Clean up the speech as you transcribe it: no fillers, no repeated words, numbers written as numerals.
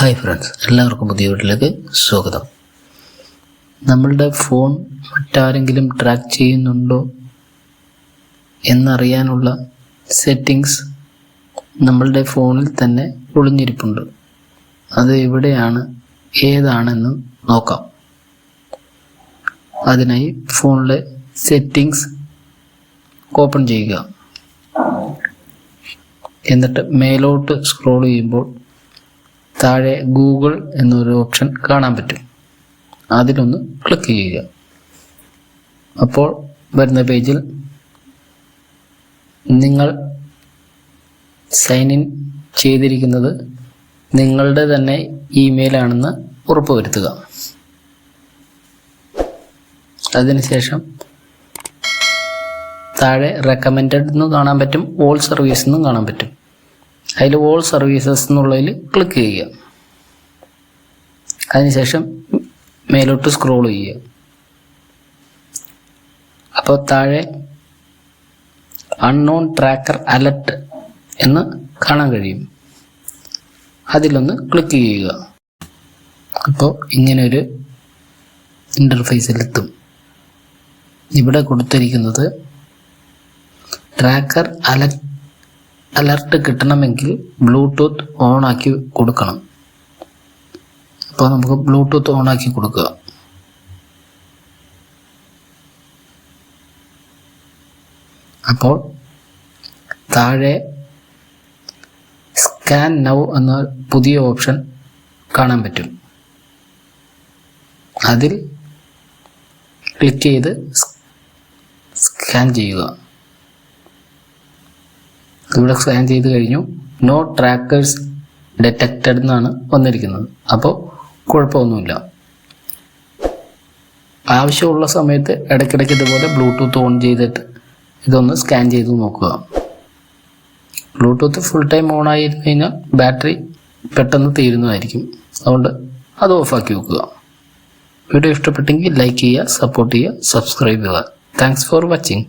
Hi friends, എല്ലാവർക്കും പുതിയ വീട്ടിലേക്ക് സ്വാഗതം. നമ്മളുടെ ഫോൺ മറ്റാരെങ്കിലും ട്രാക്ക് ചെയ്യുന്നുണ്ടോ എന്നറിയാനുള്ള സെറ്റിങ്സ് നമ്മളുടെ ഫോണിൽ തന്നെ ഒളിഞ്ഞിരിപ്പുണ്ട്. അത് എവിടെയാണ്, ഏതാണെന്ന് നോക്കാം. അതിനായി ഫോണിലെ സെറ്റിങ്സ് ഓപ്പൺ ചെയ്യുക. എന്നിട്ട് മേലോട്ട് സ്ക്രോൾ ചെയ്യുമ്പോൾ താഴെ ഗൂഗിൾ എന്നൊരു ഓപ്ഷൻ കാണാൻ പറ്റും. അതിലൊന്ന് ക്ലിക്ക് ചെയ്യുക. അപ്പോൾ വരുന്ന പേജിൽ നിങ്ങൾ സൈൻ ഇൻ ചെയ്തിരിക്കുന്നത് നിങ്ങളുടെ തന്നെ ഇമെയിലാണെന്ന് ഉറപ്പുവരുത്തുക. അതിനുശേഷം താഴെ റെക്കമെൻഡഡ് എന്ന് കാണാൻ പറ്റും, ഓൾ സർവീസ് എന്നും കാണാൻ പറ്റും. അതിൽ ഓൾ സർവീസസ് എന്നുള്ളതിൽ ക്ലിക്ക് ചെയ്യുക. അതിനുശേഷം മേലോട്ട് സ്ക്രോൾ ചെയ്യുക. അപ്പോൾ താഴെ അൺനോൺ ട്രാക്കർ അലർട്ട് എന്ന് കാണാൻ കഴിയും. അതിലൊന്ന് ക്ലിക്ക് ചെയ്യുക. അപ്പോൾ ഇങ്ങനെയൊരു ഇൻ്റർഫേസിലെത്തും. ഇവിടെ കൊടുത്തിരിക്കുന്നത് ട്രാക്കർ അലർട്ട് കിട്ടണമെങ്കിൽ ബ്ലൂടൂത്ത് ഓൺ ആക്കി കൊടുക്കണം. അപ്പോൾ നമുക്ക് ബ്ലൂടൂത്ത് ഓൺ ആക്കി കൊടുക്കുക. അപ്പോൾ താഴെ സ്കാൻ നൗ എന്ന പുതിയ ഓപ്ഷൻ കാണാൻ പറ്റും. അതിൽ ക്ലിക്ക് ചെയ്ത് സ്കാൻ ചെയ്യുക. ഇവിടെ സ്കാൻ ചെയ്ത് കഴിഞ്ഞു. നോ ട്രാക്കേഴ്സ് ഡിറ്റക്റ്റഡ് എന്നാണ് വന്നിരിക്കുന്നത്. അപ്പോൾ കുഴപ്പമൊന്നുമില്ല. ആവശ്യമുള്ള സമയത്ത് ഇടയ്ക്കിടയ്ക്ക് ഇതുപോലെ ബ്ലൂടൂത്ത് ഓൺ ചെയ്തിട്ട് ഇതൊന്ന് സ്കാൻ ചെയ്ത് നോക്കുക. ബ്ലൂടൂത്ത് ഫുൾ ടൈം ഓൺ ആയി കഴിഞ്ഞാൽ ബാറ്ററി പെട്ടെന്ന് തീരുന്നതായിരിക്കും. അതുകൊണ്ട് അത് ഓഫാക്കി വെക്കുക. വീഡിയോ ഇഷ്ടപ്പെട്ടെങ്കിൽ ലൈക്ക് ചെയ്യുക, സപ്പോർട്ട് ചെയ്യുക, സബ്സ്ക്രൈബ് ചെയ്യുക. Thanks for watching.